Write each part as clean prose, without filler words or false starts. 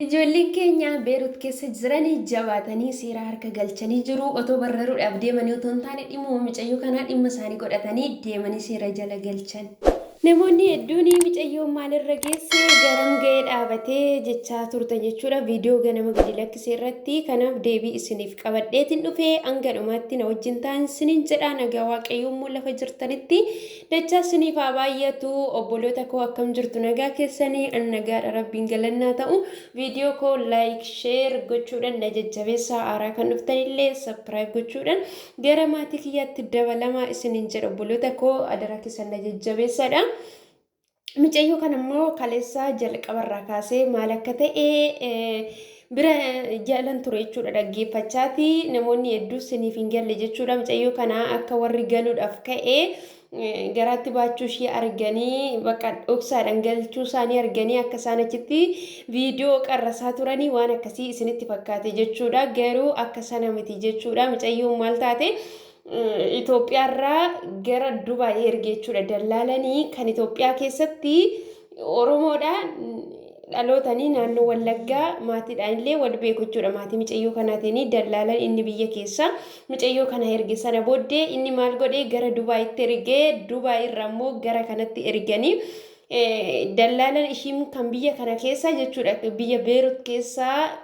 Ijoolleen keenya Beerut keessa jiranii jabaatanii seera harka galchanii jiru. Otoo barruudhaaf deemanii otoo hin taane dhimma mucayyoo kanaa dhimma isaanii godhatanii deemanii seera jala galchan. Namoonni hedduun mucayyoon maalirra geesse garam ga'ee dhaabatee jechaa turte jechuudha. Viidiyoo ganama gadi lakkisee irratti kanaaf deebii isiniif qabadheetiin dhufee hanga dhumaatti na wajjin ta'an isiniin jedha. Nagaa waaqayyoommoo lafa jirtanitti dachaa isiniif haa baay'atu. Obboloota koo akkam jirtu nagaa keessanii nagaadha rabbiin galannaa ta'u. Viidiyoo koo laayik sheer gochuudhaan na jajjabeessaa haaraa kan dhuftanillee sabskiraayib gochuudhaan gara maatii kiyyaatti dabalamaa isiniin jedha. Obboloota koo adaraa keessan na jajjabeessadha. Mucayyoo kanammoo kaleessaa jalqabarraa kaasee maal akka ta'e bira jaalan ture jechuudha. Dhaggeeffachaati namoonni hedduu isiniif hin galle jechuudha. Mucayyoo kana akka warri galuudhaaf ka'e garaatti baachuu ishee arganii bakka dhoksaadhaan galchuu isaanii arganii akka isaan achitti viidiyoo qarrasaa turanii waan akkasii isinitti fakkaate jechuudha. Garuu akka sana miti jechuudha. Mucayyoon maal taate Itoophiyaarraa gara Dubaay erge jechuudha. Dallaalanii kan Itoophiyaa keessatti Oromoodha dhalootanii naannoo Wallaggaa maatiidhaan illee wal beeku jechuudha. Maatii mucayyoo kanaatiin dallaalan inni biyya keessa mucayyoo kana erge sana booddee inni maal godhee gara Dubaayitti ergee Dubaay irraa immoo gara kanatti erganii dallaalan ishiin kan biyya kana keessa jechuudha. Biyya Beerut keessaa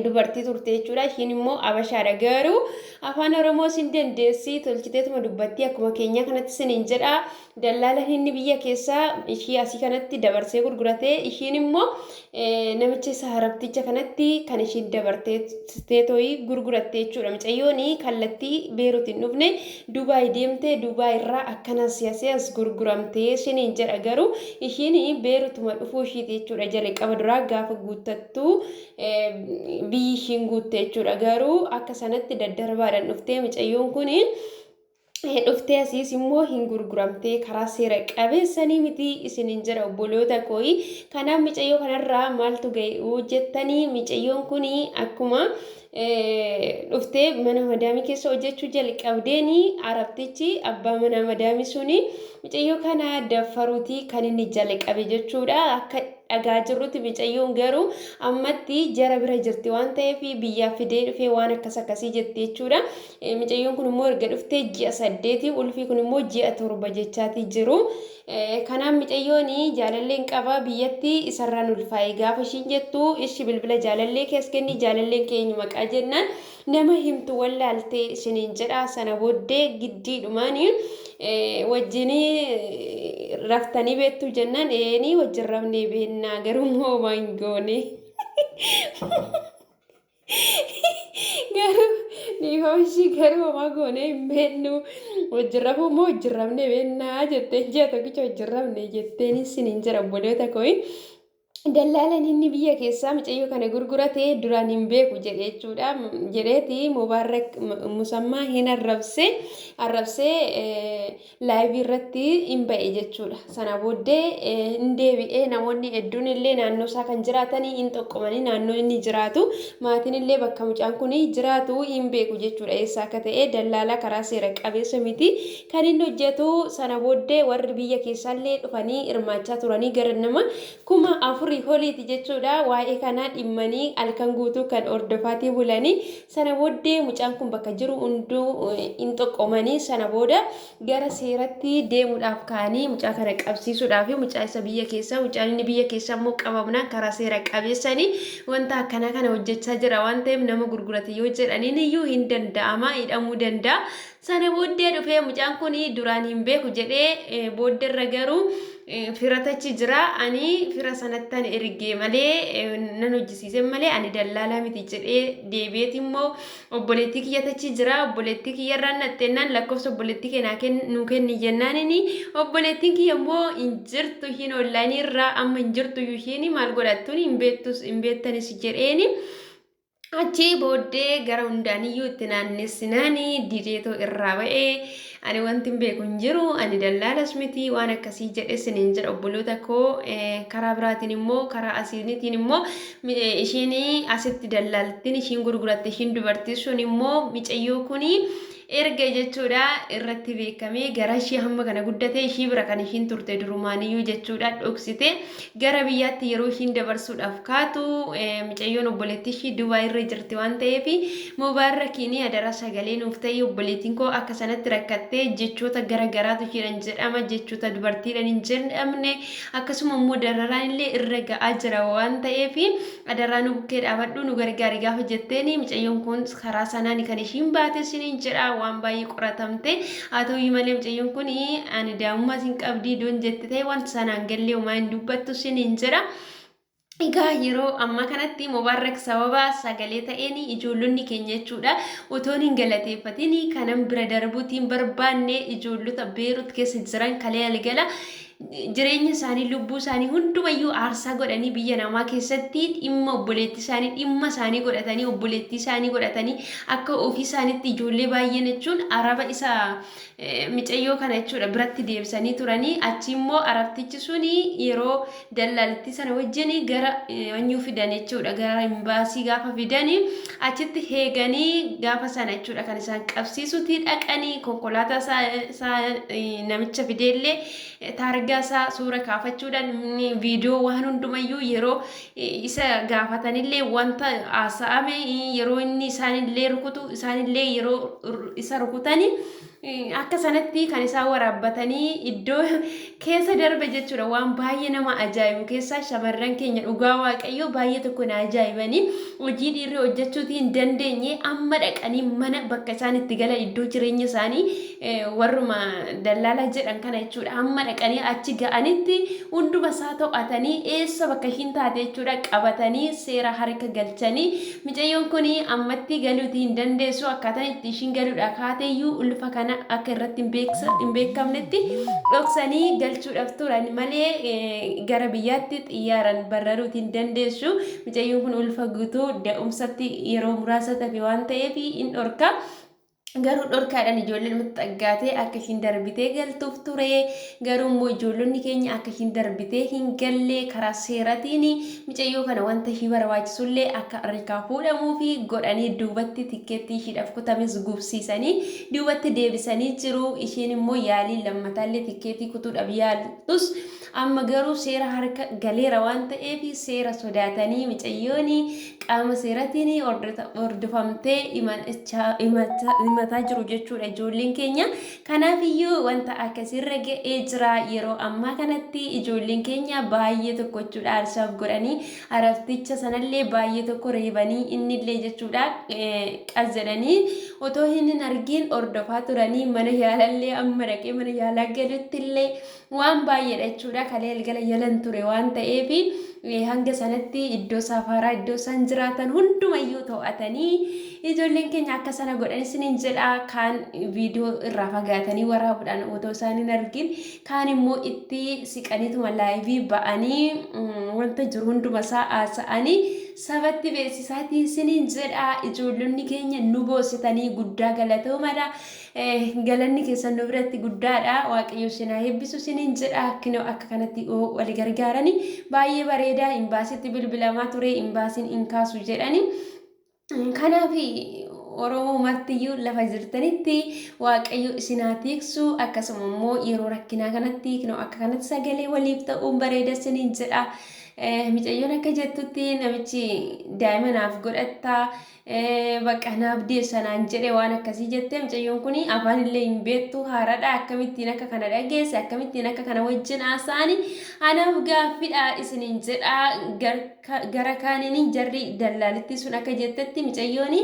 dubartii turte jechuudha. Ishiin immoo Abashaadha. Garuu afaan Oromoo sin dandeessi tolchiteetuma dubbatti akkuma keenya kanatti siniin jedha. Dallaalan inni biyya keessaa ishii asii kanatti dabarsee gurgurate. Ishiin immoo namicha isa harabticha kanatti kan ishiin dabartee tooyi gurguratte jechuudha. Mucayyoon kallattii Beerut hin dhufne Dubaay deemte Dubaay irraa akkana as gurguramtee siniin jedha. Garuu ishiin Beerutuma dhufuu ishiiti jechuudha. Jalqaba duraa gaafa guuttattu biyyi ishiin guutte jechuudha. Garuu akka sanatti daddarbaadhaan dhuftee mucayyoon kun dhuftee asiis immoo hin gurguramtee karaa seera qabeessanii miti isiniin jedha obboloota kooyi. Kanaaf mucayyoo kanarraa maaltu ga'e jettanii mucayyoon kun akkuma dhuftee mana madaamii keessa hojjechuu jalqabdeeni arabtichi abbaa mana madaamii suni mucayyoo kana daffaruuti kan inni jalqabe jechuudha. Akka dhagaa jirrutti mucayyoon garuu ammatti jara bira jirti waan ta'eef biyyaa fidee dhufee waan akkasii jetti jechuudha. Mucayyoon kun immoo erga dhuftee ji'a 8 ulfii kun immoo ji'a 7 jechaati jiru. Kanaaf mucayyoon jaalalleen qaba biyyatti isarraan ulfaa'e gaafa ishiin jettu ishi bilbila jaalallee kees kenni jaalalleen keenya maqaa jennaan nama himtu wallaaltee isiniin jedha. Sana booddee giddiidhumaan wajjinii raftanii beektu jennaan ni wajjin rafnee beennaa garuu moo waan goone garuu ni hooshi garuu homaa goone hin beennu wajjin rafuu moo wajjin rafnee beennaa jetteen ji'a tokkicha wajjin rafne jetteen isiniin jedha obboloota kooyi. Dallaalan inni biyya keessaa mucayyoo kana gurgurate duraan hin beeku jedhe jechuudha. Jedheeti Mubaarak Musammaa hin arrabsee laayivii irratti hin ba'e jechuudha. Sana booddee hin deebi'ee namoonni hedduun illee naannoo isaa kan jiraatanii hin xoqqomanii naannoo inni jiraatu maatiin illee bakka mucaan kun jiraatu hin beeku jechuudha. Eessa akka ta'e dallaalaa karaa seera qabeessa miti kan inni hojjetu. Sana booddee warri biyya keessaallee dhufanii hirmaachaa turanii gara nama 4,000 holiiti jechuudha. Waa'ee kanaa dhimmanii halkan guutuu kan hordofaatii bulanii sana booddee mucaan kun bakka jiru hunduu hin xoqqomanii sana booda gara seeratti deemuudhaaf ka'anii mucaa kana qabsiisuudhaaf mucaa isa biyya keessaa mucaan inni biyya keessaa immoo qabamnaan karaa seera qabeessanii wanta akkana kana hojjechaa jira waan ta'eef nama gurgurate yoo jedhaniin iyyuu hin danda'ama hidhamuu danda'a. Sana booddee dhufee mucaan kun duraan hin beeku jedhee booddeerra garuu firatachi jira. Ani fira sanattan ergee malee nan hojjisiise malee ani dallaalaa miti jedhee deebi'eeti immoo obboleettii kiyyatachi jira. Obboleettii kiyyarraan nattennaan lakkoofsa obboleettii keenyaa nuu kenni jennaanini obboleettiin kiyya immoo hin jirtu hin onlaayinii irraa amma hin jirtu ishiin maal godhattuun hin beettanis jedheeni. Achi booddee gara hundaaniyyuu itti naannessinaanii dideetoo irraa ba'ee ani wanti hin beeku hin jiru ani dallaalas miti waan akkasii jedhe siniin jedha obboloota koo. Karaa biraatiin immoo karaa asiinitiin immoo ishiin asitti dallaaltiin ishiin gurguratte ishiin dubartii sun immoo mucayyoo kuni erga jechuudha irratti beekamee gara ishee hamma kana guddate ishii bira kan ishiin turte durumaaniyyuu jechuudha dhoksite gara biyyaatti yeroo ishiin dabarsuudhaaf kaatu mucayyoon obboleettii ishii Dubaay irra jirti waan ta'eef Mubaarakiin adara sagalee nuuf ta'e obboleettiin koo akka sanatti rakkattee jechoota garagaraatu ishiidhaan jedhama jechoota dubartiidhaan hin jedhamne akkasuma immoo dararaan illee irra ga'aa jira waan ta'eef adaraa nu bukkee dhaabadhu nu gargaari gaafa jetteen mucayyoon kun karaa sanaan kan ishiin baate isiniin jedha waan baay'ee qoratamte haa ta'u malee mucayyoon kun ani daa'imummaa isin qabdii doon jette ta'e wanta sanaan gallee homaa hin dubbattu isiniin jedha. Egaa yeroo ammaa kanatti Mubaarak sababa sagalee ta'een ijoollonni keenya jechuudha utuu hin galateeffatin kanan bira darbuutiin barbaanne ijoollota Beerut keessa jiran kalee algala jireenya isaanii lubbuu isaanii hundumayyuu aarsaa godhanii biyya namaa keessatti dhimma obboleettii isaanii dhimma isaanii godhatanii obboleettii isaanii godhatanii akka ofii isaaniitti ijoollee baay'een jechuun araba isa mucayyoo kana jechuudha biratti deebisanii turanii achi immoo arabtichi suni yeroo dallaalatti sana wajjin gara wanyuu fidan jechuudha gara imbaasii gaafa fidanii achitti heeganii gaafa sana jechuudha kan isaan qabsiisutti dhaqanii konkolaataa isaa namicha fideellee taargaasaa suura kaafachuudhaan viidiyoo waan hundumayyuu yeroo isa gaafatanillee wanta haasa'ame yeroo inni isaanillee rukutu isaanillee yeroo isa rukutanii akka sanatti kan isaan waraabbatanii iddoo keessa darbe jechuudha waan baay'ee nama ajaa'ibu keessa shamarran keenya dhugaa waaqayyoo baay'ee tokko na ajaa'ibanii hojii dhiirri hojjechuutii hin dandeenye amma dhaqanii mana bakka isaan itti galan iddoo jireenya isaanii warruma dallaala jedhan kana jechuudha amma dhaqanii achi ga'anitti hunduma isaa to'atanii eessa bakka ishiin taate jechuudha qabatanii seera harka galchanii mucayyoon kun ammatti galuutii hin dandeessu akkaataan itti ishiin galuudha kaateeyyuu ulfa kana akka irratti hin beekamnetti dhoksanii galchuudhaaf turan malee gara biyyaatti xiyyaaran bararuutii hin dandeessu mucayyoon kun ulfa guutuu da'umsatti yeroo muraasa tafe waan ta'eef hin dhorka. Garuu dhorkaadhaan ijoolleen maxxaggaatee akka ishiin darbitee galtuuf ture garuu immoo ijoollonni keenya akka ishiin darbitee hin galle karaa seeratiin mucayyoo kana wanta ishii barbaachisullee akka harkaa fuudhamuu fi godhanii duubatti tikkeettii ishiidhaaf kutames gubsiisanii duubatti deebisanii jiru ishiin immoo yaalii lammataallee tikkeettii kutuudhaaf yaaltus amma garuu seera harka galeera waan ta'eef seera sodaatanii mucayyoon qaama seeratiin hordofamtee himataa jiru jechuudha ijoolleen keenya kanaaf iyyuu wanta akkasirra ga'ee jira yeroo ammaa kanatti ijoolleen keenya baay'ee tokko jechuudha aarsaaf godhanii arabticha sanallee baay'ee tokko reebanii innillee jechuudha qazzadanii otoo hin argiin hordofaa turanii mana yaalallee amma dhaqee mana yaalaa galuttillee waan baay'eedha jechuudha kalee algala yalan ture waan ta'eef hanga sanatti iddoo safaraa iddoo isaan jiraatan hundumayyuu to'atanii ijoolleen keenya akka sana godhan isiniin jedha kaan viidiyoo irraa fagaatanii waraabuudhaan otoo isaan hin argin kaan immoo itti siqaniituma laayivii ba'anii wanta jiru hunduma isaa haasa'anii sabatti beeksisaatii isiniin jedha ijoollonni keenya nu boositanii guddaa galatoomadha galanni keessan nu biratti guddaadha waaqayyo sinaa eebbisu isiniin jedha kinoo akka kanatti wal gargaaranii baay'ee bareeda imbaasitti bilbilamaa ture imbaasiin hin kaasu jedhani kanaaf Oromoo martiyyuu lafa jirtanitti waaqayyo isinaa tiiksu akkasuma immoo yeroo rakkinaa kanatti kinoo akka kanatti sagalee waliif ta'uun bareeda isiniin jedha mucayyoon akka jettutti namichi daa'imanaaf godhatta bakka naaf deessanaan jedhe waan akkasii jettee mucayyoon kun afaan illee hin beektu haaradha akkamittiin akka kana dhageesse akkamittiin akka kana wajjin haasa'ani anaaf gaaffiidha isiniin jedha gara kaaniin jarri dallaalitti sun akka jettetti mucayyoon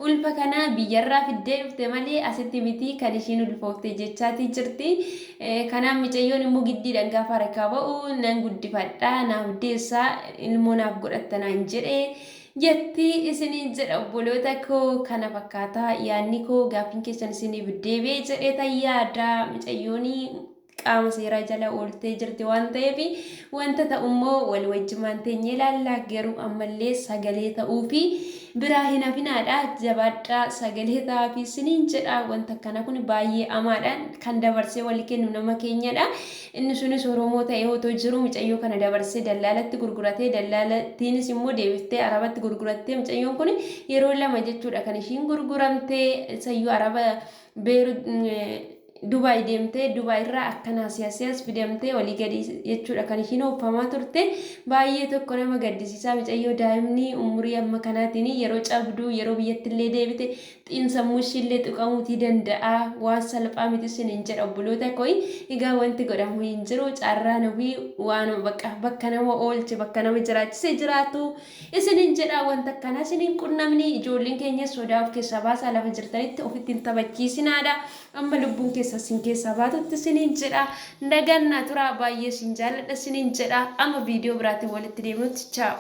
ulfa kana biyyarraa fiddee dhufte malee asitti miti kan ishiin ulfoofte jechaatii jirti kanaaf mucayyoon immoo giddiidhaan gaafa harkaa ba'u nan guddifadha naaf deessaa ilmoo naaf godhattanaan jedhe jetti isiniin jedha obboloota koo kana fakkaataa yaadni koo gaaffiin keessan isiniif deebi'ee jedhee tayyaada mucayyoon qaama seeraa jala ooltee jirti waan ta'eef wanta ta'ummoo wal wajjimaan teenye ilaallaa garuu ammallee sagalee ta'uu fi biraa hin hafinaadha jabaadhaa sagalee ta'aa fi siniin jedha wanta kana kun baay'ee amaadhaan kan dabarsee wal kennu nama keenyadha inni sunis Oromoo ta'ee otoo jiru mucayyoo kana dabarsee dallaalatti gurguratee dallaalattiinis immoo deebiftee arabatti gurgurattee mucayyoon kun yeroo lama jechuudha kan ishiin gurguramtee sayyoo araba beeru Dubai deemtee Dubai irraa akkana siyaasas fidamtee walii gadi jechuudha kan ishiin oofamaa turte baay'ee tokko nama gaddisiisaa mucayyoo daa'imni umurii amma kanaatiin yeroo cabduu yeroo biyyatti illee deebite xiinsammuu ishillee tuqamuutii danda'a waan salphaa miti siniin jedha obboloota koi egaa wanti godhamu hin jiru carraa nabii waan bakka nama oolche bakka nama jiraachise jiraatu isiniin jedha wanta kana siniin qunnamni ijoolleen keenya sodaa of keessaa baasaa lafa jirtanitti ofitti hin taphachiisinaadha amma lubbuun keessa sin keessa baatutti siniin jedha nagannaa tura baay'ee sin jaalladha siniin jedha amma viidiyoo biraatiin walitti deemnutti ciao